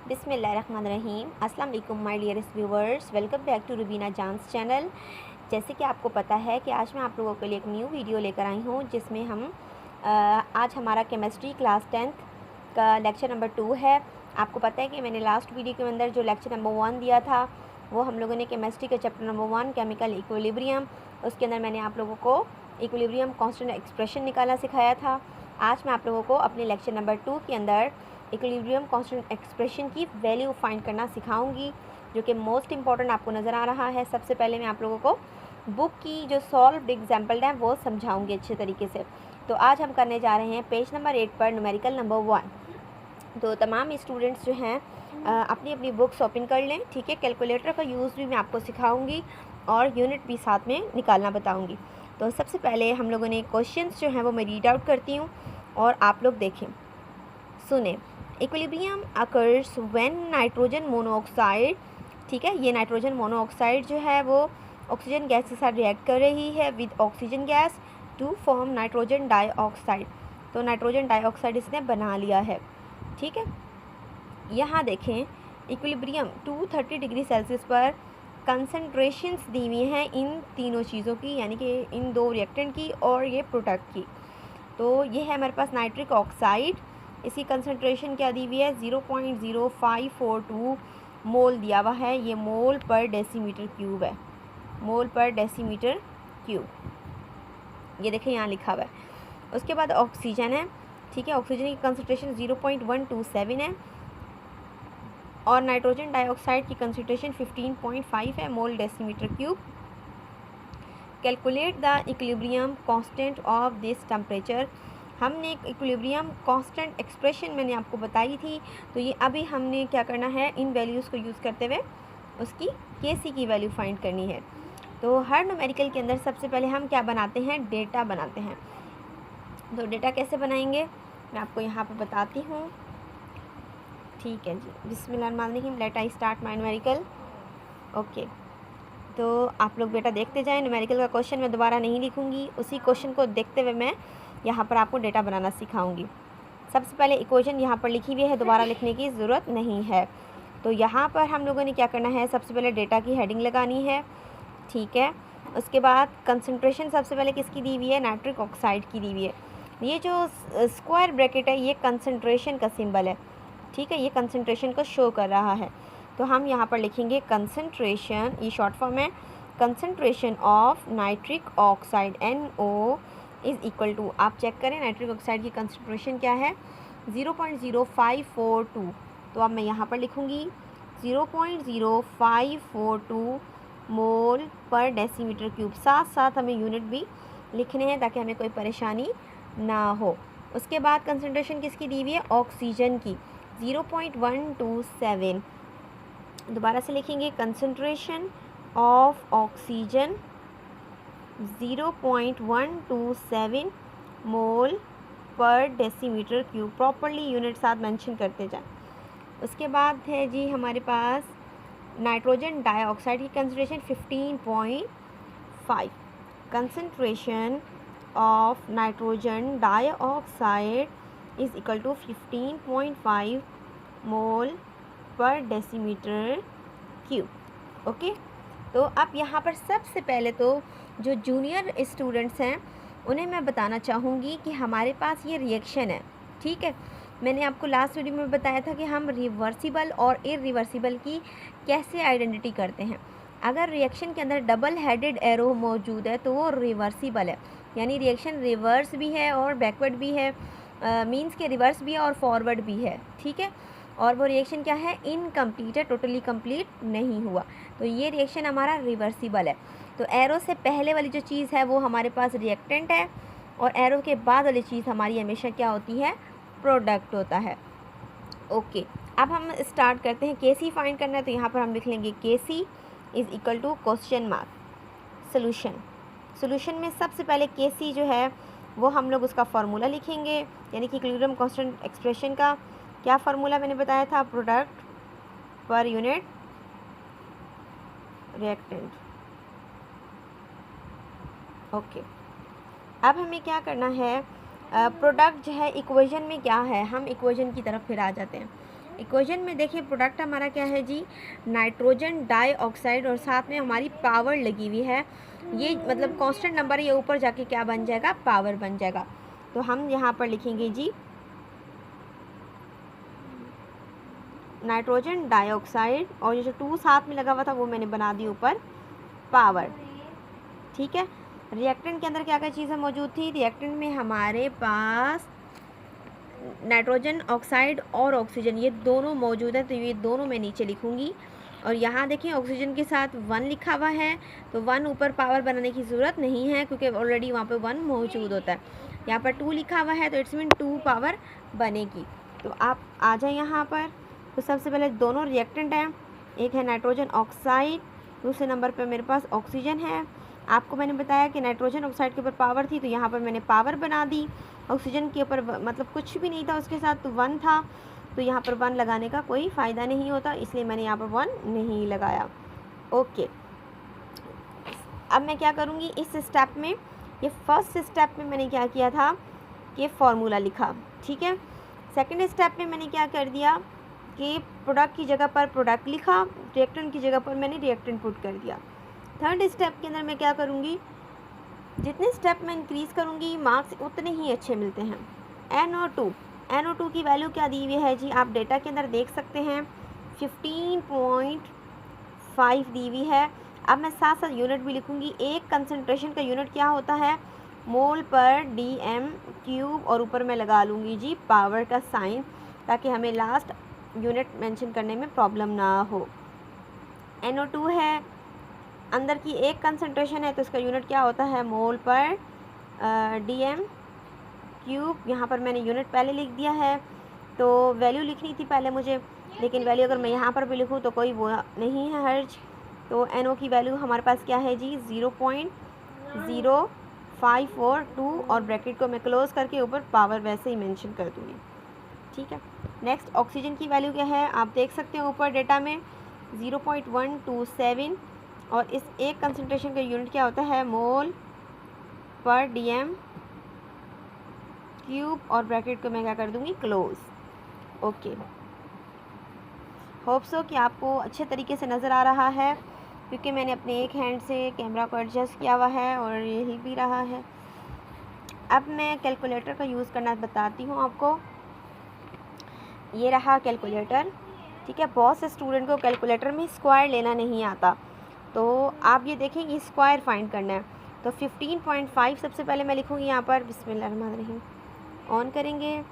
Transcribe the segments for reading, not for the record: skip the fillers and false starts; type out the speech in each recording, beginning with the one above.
बिस्मिल्लाहिर्रहमानिर्रहीम। अस्सलाम वालेकुम my dearest viewers, welcome back to Rubina Jaan's channel. जैसे कि आपको पता है कि आज मैं आप लोगों के लिए एक न्यू वीडियो लेकर आई हूँ जिसमें हम आज हमारा केमिस्ट्री क्लास 10th का लेक्चर नंबर 2 है। आपको पता है कि मैंने लास्ट वीडियो के अंदर जो लेक्चर नंबर 1 दिया था वो हम लोगों ने केमिस्ट्री के चैप्टर नंबर 1 केमिकल इक्विलिब्रियम, उसके अंदर मैंने आप लोगों को इक्विलिब्रियम कांस्टेंट एक्सप्रेशन निकालना सिखाया था। आज मैं आप लोगों को अपने लेक्चर नंबर 2 के अंदर इक्विलिब्रियम कांस्टेंट एक्सप्रेशन की वैल्यू फाइंड करना सिखाऊंगी, जो कि मोस्ट इंपॉर्टेंट आपको नज़र आ रहा है। सबसे पहले मैं आप लोगों को बुक की जो सॉल्व्ड एग्जाम्पल है वो समझाऊंगी अच्छे तरीके से। तो आज हम करने जा रहे हैं पेज नंबर 8 पर न्यूमेरिकल नंबर 1। तो तमाम स्टूडेंट्स जो हैं अपनी अपनी बुक्स ओपन कर लें, ठीक है। कैलकुलेटर का यूज़ भी मैं आपको सिखाऊंगी और यूनिट भी साथ में निकालना बताऊंगी। तो सबसे पहले हम लोगों ने क्वेश्चंस जो हैं वो मैं रीड आउट करती हूँ और आप लोग देखें, सुने। Equilibrium occurs when nitrogen monoxide, ठीक है, ये नाइट्रोजन मोनोऑक्साइड जो है वो ऑक्सीजन गैस के साथ रिएक्ट कर रही है with oxygen gas to form nitrogen dioxide. तो नाइट्रोजन डाइऑक्साइड इसने बना लिया है, ठीक है। यहाँ देखें, इक्विलिब्रियम 230 डिग्री सेल्सियस पर कंसंट्रेशंस दी हुई हैं इन तीनों चीज़ों की, यानी कि इन दो रिएक्टेंट की और ये प्रोडक्ट की। तो ये है हमारे पास नाइट्रिक ऑक्साइड, इसकी कंसंट्रेशन क्या दी हुई है, 0.0542 मोल दिया हुआ है। ये मोल पर डेसीमीटर क्यूब है, मोल पर डेसीमीटर क्यूब, ये देखें यहाँ लिखा हुआ है। उसके बाद ऑक्सीजन है, ठीक है, ऑक्सीजन की कंसंट्रेशन 0.127 है और नाइट्रोजन डाइऑक्साइड की कंसंट्रेशन 15.5 है mole decimetre cube. Calculate the equilibrium constant of this temperature. हमने इक्विलिब्रियम कांस्टेंट एक्सप्रेशन मैंने आपको बताई थी, तो ये अभी हमने क्या करना है, इन वैल्यूज़ को यूज़ करते हुए उसकी केसी की वैल्यू फाइंड करनी है। तो हर न्यूमेरिकल के अंदर सबसे पहले हम क्या बनाते हैं, डेटा बनाते हैं। तो डेटा कैसे बनाएंगे मैं आपको यहाँ पर बताती हूँ, ठीक है जी। बिस्मिल्लाहिर्रहमानिर्रहीम, let I start my numerical. Okay, तो आप लोग बेटा देखते जाएं। न्यूमेरिकल का क्वेश्चन मैं दोबारा नहीं लिखूंगी, उसी क्वेश्चन को देखते हुए मैं यहाँ पर आपको डेटा बनाना सिखाऊंगी। सबसे पहले इक्वेशन यहाँ पर लिखी हुई है, दोबारा लिखने की ज़रूरत नहीं है। तो यहाँ पर हम लोगों ने क्या करना है, सबसे पहले डेटा की हेडिंग लगानी है, ठीक है। उसके बाद कंसंट्रेशन सबसे पहले किसकी दी हुई है, नाइट्रिक ऑक्साइड की दी हुई है। ये जो स्क्वायर ब्रैकेट है ये कंसंट्रेशन का सिंबल है, ठीक है, ये कंसंट्रेशन को शो कर रहा है। तो हम यहाँ पर लिखेंगे कंसंट्रेशन, ये शॉर्ट फॉर्म है, concentration of nitric oxide NO is equal to, आप चेक करें नाइट्रिक ऑक्साइड की कंसंट्रेशन क्या है, 0.0542। तो अब मैं यहाँ पर लिखूँगी 0.0542 मोल पर डेसीमीटर क्यूब। साथ साथ हमें यूनिट भी लिखने हैं ताकि हमें कोई परेशानी ना हो। उसके बाद कंसंट्रेशन किसकी दी हुई है, ऑक्सीजन की, 0.127। दोबारा से लिखेंगे कंसंट्रेशन ऑफ ऑक्सीजन 0.127 मोल पर डेसीमीटर क्यूब। प्रॉपरली यूनिट साथ मेंशन करते जाएं। उसके बाद है जी हमारे पास नाइट्रोजन डाइऑक्साइड की concentration 15.5। Concentration of nitrogen dioxide is equal to 15.5 mole पर डेसीमीटर क्यूब। ओके, तो अब यहाँ पर सबसे पहले तो जो जूनियर स्टूडेंट्स हैं उन्हें मैं बताना चाहूँगी कि हमारे पास ये रिएक्शन है, ठीक है। मैंने आपको लास्ट वीडियो में बताया था कि हम रिवर्सिबल और इरिवर्सिबल की कैसे आइडेंटिटी करते हैं। अगर रिएक्शन के अंदर डबल हेडेड एरो मौजूद है तो वो रिवर्सिबल है, यानी रिएक्शन रिवर्स भी है और बैकवर्ड भी है, मींस के रिवर्स भी है और फॉरवर्ड भी है, ठीक है। और वो रिएक्शन क्या है, इनकम्प्लीट है, टोटली कंप्लीट नहीं हुआ। तो ये रिएक्शन हमारा रिवर्सिबल है। तो एरो से पहले वाली जो चीज़ है वो हमारे पास रिएक्टेंट है और एरो के बाद वाली चीज़ हमारी हमेशा क्या होती है, प्रोडक्ट होता है। ओके, अब हम स्टार्ट करते हैं। केसी फाइंड करना है तो यहाँ पर हम लिख लेंगे KC is equal to question mark solution. Solution में सबसे पहले केसी जो है वो हम लोग उसका फार्मूला लिखेंगे, यानी कि इक्विलिब्रियम कांस्टेंट एक्सप्रेशन का क्या फार्मूला मैंने बताया था, product per unit reactant. Okay, अब हमें क्या करना है, प्रोडक्ट जो है इक्वेशन में क्या है, हम इक्वेशन की तरफ फिर आ जाते हैं। इक्वेशन में देखिए प्रोडक्ट हमारा क्या है जी, नाइट्रोजन डाइऑक्साइड और साथ में हमारी पावर लगी हुई है। ये मतलब कांस्टेंट नंबर है, ये ऊपर जाके क्या बन जाएगा, पावर बन जाएगा। तो हम यहाँ पर लिखेंगे जी नाइट्रोजन डाइऑक्साइड और ये जो 2 साथ में लगा हुआ था वो मैंने बना दी ऊपर पावर। ठीक है, रिएक्टेंट के अंदर क्या क्या चीज़ें मौजूद थी, रिएक्टेंट में हमारे पास नाइट्रोजन ऑक्साइड और ऑक्सीजन ये दोनों मौजूद है, तो ये दोनों मैं नीचे लिखूँगी। और यहाँ देखिए ऑक्सीजन के साथ 1 लिखा हुआ है, तो 1 ऊपर पावर बनाने की ज़रूरत नहीं है क्योंकि ऑलरेडी वहाँ पे 1 मौजूद होता है। यहाँ पर 2 लिखा हुआ है तो इट्स मीन 2 पावर बनेगी। तो आप आ जाए यहाँ पर। तो सबसे पहले दोनों रिएक्टेंट हैं, एक है नाइट्रोजन ऑक्साइड, दूसरे नंबर पर मेरे पास ऑक्सीजन है। आपको मैंने बताया कि नाइट्रोजन ऑक्साइड के ऊपर पावर थी तो यहाँ पर मैंने पावर बना दी। ऑक्सीजन के ऊपर मतलब कुछ भी नहीं था उसके साथ, तो 1 था, तो यहाँ पर 1 लगाने का कोई फ़ायदा नहीं होता, इसलिए मैंने यहाँ पर 1 नहीं लगाया। ओके, अब मैं क्या करूँगी इस स्टेप में, ये फर्स्ट स्टेप में मैंने क्या किया था कि फार्मूला लिखा। ठीक है, सेकंड स्टेप में मैंने क्या कर दिया कि प्रोडक्ट की जगह पर प्रोडक्ट लिखा, रिएक्टेंट की जगह पर मैंने रिएक्टेंट पुट कर दिया। थर्ड स्टेप के अंदर मैं क्या करूँगी, जितने स्टेप मैं इंक्रीज़ करूँगी मार्क्स उतने ही अच्छे मिलते हैं। NO2 की वैल्यू क्या दी हुई है जी, आप डेटा के अंदर देख सकते हैं 15.5 दी हुई है। अब मैं साथ साथ यूनिट भी लिखूँगी। एक कंसंट्रेशन का यूनिट क्या होता है, मोल पर dm³ और ऊपर मैं लगा लूँगी जी पावर का साइन, ताकि हमें लास्ट यूनिट मेंशन करने में प्रॉब्लम ना हो। NO2 है, अंदर की एक कंसंट्रेशन है तो इसका यूनिट क्या होता है, मोल पर dm³। यहाँ पर मैंने यूनिट पहले लिख दिया है, तो वैल्यू लिखनी थी पहले मुझे, लेकिन वैल्यू अगर मैं यहाँ पर भी लिखूँ तो कोई वो नहीं है हर्ज। तो NO की वैल्यू हमारे पास क्या है जी 0.0542 और ब्रैकेट को मैं क्लोज़ करके ऊपर पावर वैसे ही मेंशन कर दूँगी। ठीक है, नेक्स्ट ऑक्सीजन की वैल्यू क्या है, आप देख सकते हैं ऊपर डेटा में 0.127 और इस एक कंसंट्रेशन का यूनिट क्या होता है, मोल पर dm³ और ब्रैकेट को मैं क्या कर दूँगी क्लोज़। ओके, होप सो कि आपको अच्छे तरीके से नज़र आ रहा है, क्योंकि मैंने अपने एक हैंड से कैमरा को एडजस्ट किया हुआ है और ये हिल भी रहा है। अब मैं कैलकुलेटर का यूज़ करना बताती हूँ आपको। ये रहा कैलकुलेटर। ठीक है, बहुत से स्टूडेंट को कैलकुलेटर में स्क्वायर लेना नहीं आता, तो आप ये देखें ये स्क्वायर फाइंड करना है। तो 15.5 सबसे पहले मैं लिखूँगी यहाँ पर, बिस्मिल्लाहिर्रहमानिर्रहीम ऑन करेंगे,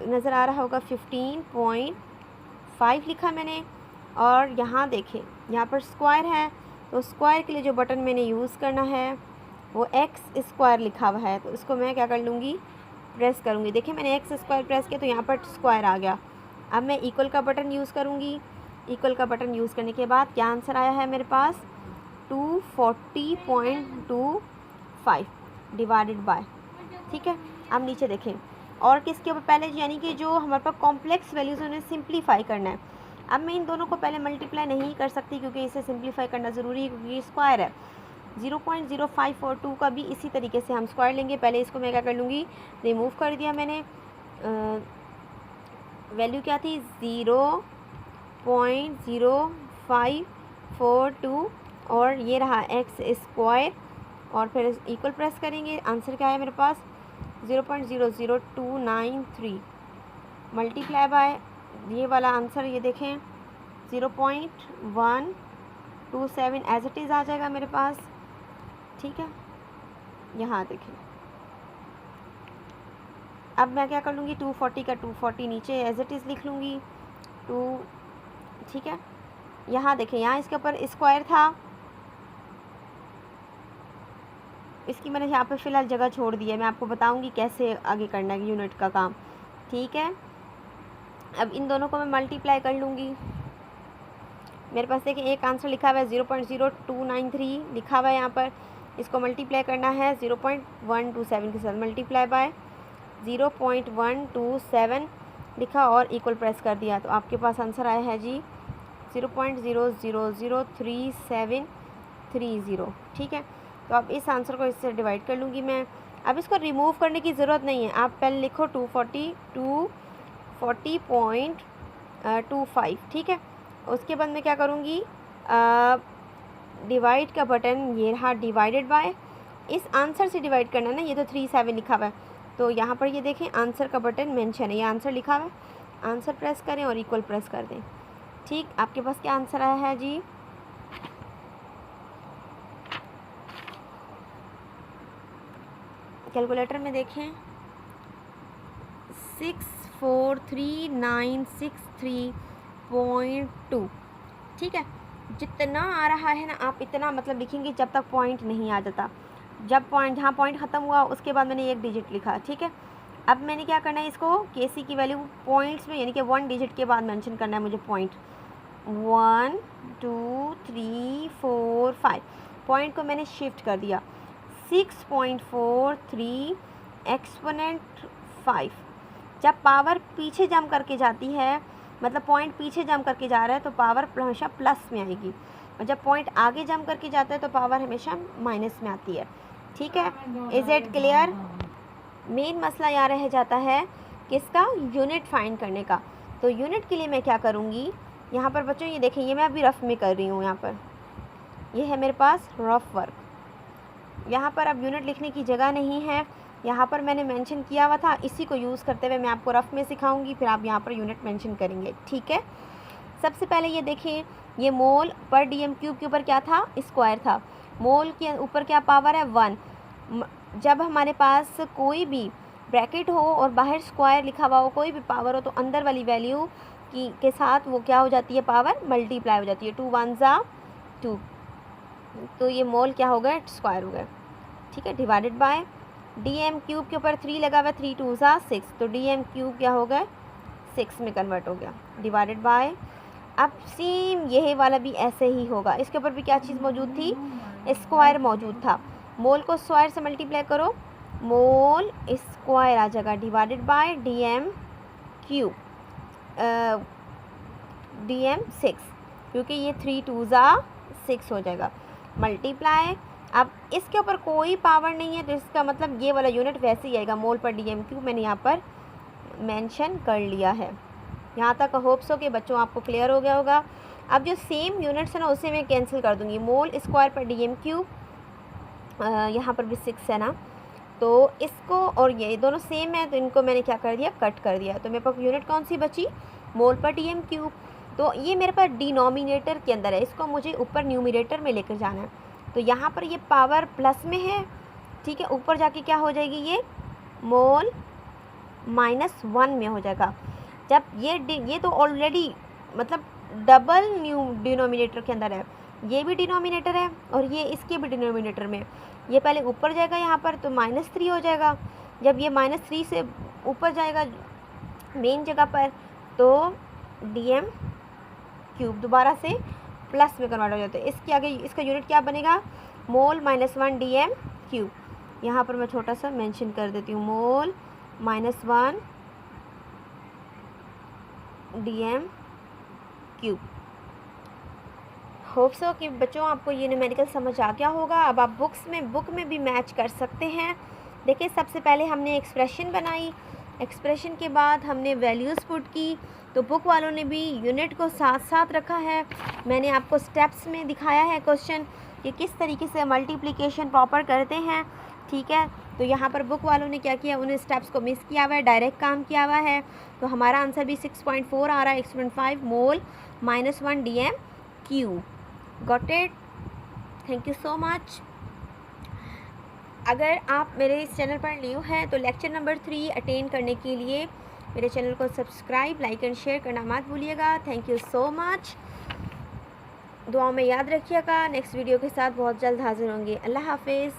नज़र आ रहा होगा 15.5 लिखा मैंने। और यहाँ देखें यहाँ पर स्क्वायर है, तो स्क्वायर के लिए जो बटन मैंने यूज़ करना है वो x² लिखा हुआ है, तो इसको मैं क्या कर लूँगी, प्रेस करूँगी। देखिए मैंने x² प्रेस किया तो यहाँ पर स्क्वायर आ गया। अब मैं इक्वल का बटन यूज़ करूँगी। इक्वल का बटन यूज़ करने के बाद क्या आंसर आया है मेरे पास, 240.25 डिवाइडेड बाय। ठीक है, अब नीचे देखें और किसके ऊपर पहले, यानी कि जो हमारे पास कॉम्प्लेक्स वैल्यूज़ उन्हें सिंप्लीफाई करना है। अब मैं इन दोनों को पहले मल्टीप्लाई नहीं कर सकती क्योंकि इसे सिंप्लीफाई करना ज़रूरी है, क्योंकि ये स्क्वायर है। 0.0542 का भी इसी तरीके से हम स्क्वायर लेंगे। पहले इसको मैं क्या कर लूँगी, रिमूव कर दिया मैंने। वैल्यू क्या थी 0.0542 और ये रहा x² और फिर इक्वल प्रेस करेंगे। आंसर क्या है मेरे पास 0.00293 मल्टीप्लाई बाय ये वाला आंसर, ये देखें 0.127 एज इट इज़ आ जाएगा मेरे पास। ठीक है, यहाँ देखें। अब मैं क्या कर लूँगी, 240 का 240 नीचे एज इट इज़ लिख लूँगी 2। ठीक है, यहाँ देखें, यहाँ इसके ऊपर स्क्वायर था, इसकी मैंने यहाँ पे फ़िलहाल जगह छोड़ दी है। मैं आपको बताऊँगी कैसे आगे करना है यूनिट का काम। ठीक है, अब इन दोनों को मैं मल्टीप्लाई कर लूँगी। मेरे पास देखिए एक आंसर लिखा हुआ है 0.0293 लिखा हुआ है यहाँ पर, इसको मल्टीप्लाई करना है 0.127 के साथ, मल्टीप्लाई बाय 0.127 लिखा और इक्वल प्रेस कर दिया, तो आपके पास आंसर आया है जी 0.000330। ठीक है, तो अब इस आंसर को इससे डिवाइड कर लूँगी मैं। अब इसको रिमूव करने की ज़रूरत नहीं है, आप पहले लिखो 240.25 25, ठीक है। उसके बाद मैं क्या करूँगी, डिवाइड का बटन ये रहा, डिवाइडेड बाय, इस आंसर से डिवाइड करना ना, ये तो 37 लिखा हुआ है, तो यहाँ पर ये देखें आंसर का बटन मेंशन है, ये आंसर लिखा हुआ है, आंसर प्रेस करें और इक्वल प्रेस कर दें। ठीक, आपके पास क्या आंसर आया है जी? कैलकुलेटर में देखें 643,963.2, ठीक है। जितना आ रहा है ना आप इतना मतलब लिखेंगे जब तक पॉइंट नहीं आ जाता। जब पॉइंट, जहाँ पॉइंट ख़त्म हुआ उसके बाद मैंने एक डिजिट लिखा, ठीक है। अब मैंने क्या करना है, इसको केसी की वैल्यू पॉइंट्स में यानी कि 1 डिजिट के बाद मेंशन करना है मुझे पॉइंट। 1 2 3 4 5 पॉइंट को मैंने शिफ्ट कर दिया। 6.43 एक्सपोनेंट 5। जब पावर पीछे जंप करके जाती है, मतलब पॉइंट पीछे जंप करके जा रहा है तो पावर हमेशा प्लस में आएगी, और जब पॉइंट आगे जंप करके जाता है तो पावर हमेशा माइनस में आती है, ठीक है। Is it clear? मेन मसला यहाँ रह जाता है किसका, यूनिट फाइंड करने का। तो यूनिट के लिए मैं क्या करूँगी, यहाँ पर बच्चों ये देखें, ये मैं अभी रफ़ में कर रही हूँ, यहाँ पर ये है मेरे पास रफ़ वर्क। यहाँ पर अब यूनिट लिखने की जगह नहीं है, यहाँ पर मैंने मेंशन किया हुआ था, इसी को यूज़ करते हुए मैं आपको रफ़ में सिखाऊंगी, फिर आप यहाँ पर यूनिट मेंशन करेंगे, ठीक है। सबसे पहले ये देखें, ये मोल पर डीएम क्यूब के ऊपर क्या था, स्क्वायर था। मोल के ऊपर क्या पावर है, 1। जब हमारे पास कोई भी ब्रैकेट हो और बाहर स्क्वायर लिखा हुआ हो, कोई भी पावर हो, तो अंदर वाली वैल्यू के साथ वो क्या हो जाती है, पावर मल्टीप्लाई हो जाती है। 2 1 जा 2, तो ये मोल क्या हो गया, स्क्वायर हो गया, ठीक है। Divided by D M cube के ऊपर 3 लगा हुआ, 3 2 जा 6, तो डी एम क्यूब क्या हो गया, 6 में कन्वर्ट हो गया। डिवाइडेड बाय, अब सेम यही वाला भी ऐसे ही होगा, इसके ऊपर भी क्या चीज़ मौजूद थी, स्क्वायर मौजूद था। मोल को स्क्वायर से मल्टीप्लाई करो, मोल स्क्वायर आ जाएगा। Divided by D M cube, D M 6, क्योंकि ये 3 2 जा 6 हो जाएगा, मल्टीप्लाई। अब इसके ऊपर कोई पावर नहीं है तो इसका मतलब ये वाला यूनिट वैसे ही आएगा, मोल पर डीएम क्यूब मैंने यहाँ पर मेंशन कर लिया है। यहाँ तक होप्स हो कि बच्चों आपको क्लियर हो गया होगा। अब जो सेम यूनिट्स है ना उसे मैं कैंसिल कर दूँगी। मोल स्क्वायर पर डीएम क्यूब, यहाँ पर भी 6 है ना, तो इसको और ये दोनों सेम है तो इनको मैंने क्या कर दिया, कट कर दिया। तो मेरे पास यूनिट कौन सी बची, मोल पर डीएम क्यूब। तो ये मेरे पास डिनोमिनेटर के अंदर है, इसको मुझे ऊपर न्यूमिनेटर में लेकर जाना है। तो यहाँ पर ये पावर प्लस में है, ठीक है, ऊपर जाके क्या हो जाएगी, ये मोल -1 में हो जाएगा। जब ये तो ऑलरेडी मतलब डबल डिनोमिनेटर के अंदर है, ये भी डिनोमिनेटर है और ये इसके भी डिनोमिनेटर में, ये पहले ऊपर जाएगा यहाँ पर तो -3 हो जाएगा। जब ये -3 से ऊपर जाएगा मेन जगह पर तो डीएम क्यूब दोबारा से प्लस में कन्वर्ट हो जाता है। इसके आगे इसका यूनिट क्या बनेगा, मोल -1 डीएम क्यूब। यहाँ पर मैं छोटा सा मेंशन कर देती हूँ, मोल -1 डीएम क्यूब। होप सो कि बच्चों आपको ये न्यूमेरिकल समझ आ गया होगा। अब आप बुक में भी मैच कर सकते हैं। देखिए सबसे पहले हमने एक्सप्रेशन बनाई, एक्सप्रेशन के बाद हमने वैल्यूज़ पुट की, तो बुक वालों ने भी यूनिट को साथ साथ रखा है। मैंने आपको स्टेप्स में दिखाया है क्वेश्चन कि किस तरीके से मल्टीप्लिकेशन प्रॉपर करते हैं, ठीक है। तो यहाँ पर बुक वालों ने क्या किया, उन्हें स्टेप्स को मिस किया हुआ है, डायरेक्ट काम किया हुआ है। तो हमारा आंसर भी 6.4 आ रहा है, x5 mole -1 DM cube. Got it, thank you so much. अगर आप मेरे इस चैनल पर न्यू हैं तो लेक्चर नंबर 3 अटेंड करने के लिए मेरे चैनल को सब्सक्राइब, लाइक एंड शेयर करना मत भूलिएगा। Thank you so much. दुआओं में याद रखिएगा। नेक्स्ट वीडियो के साथ बहुत जल्द हाजिर होंगे। अल्लाह हाफिज़।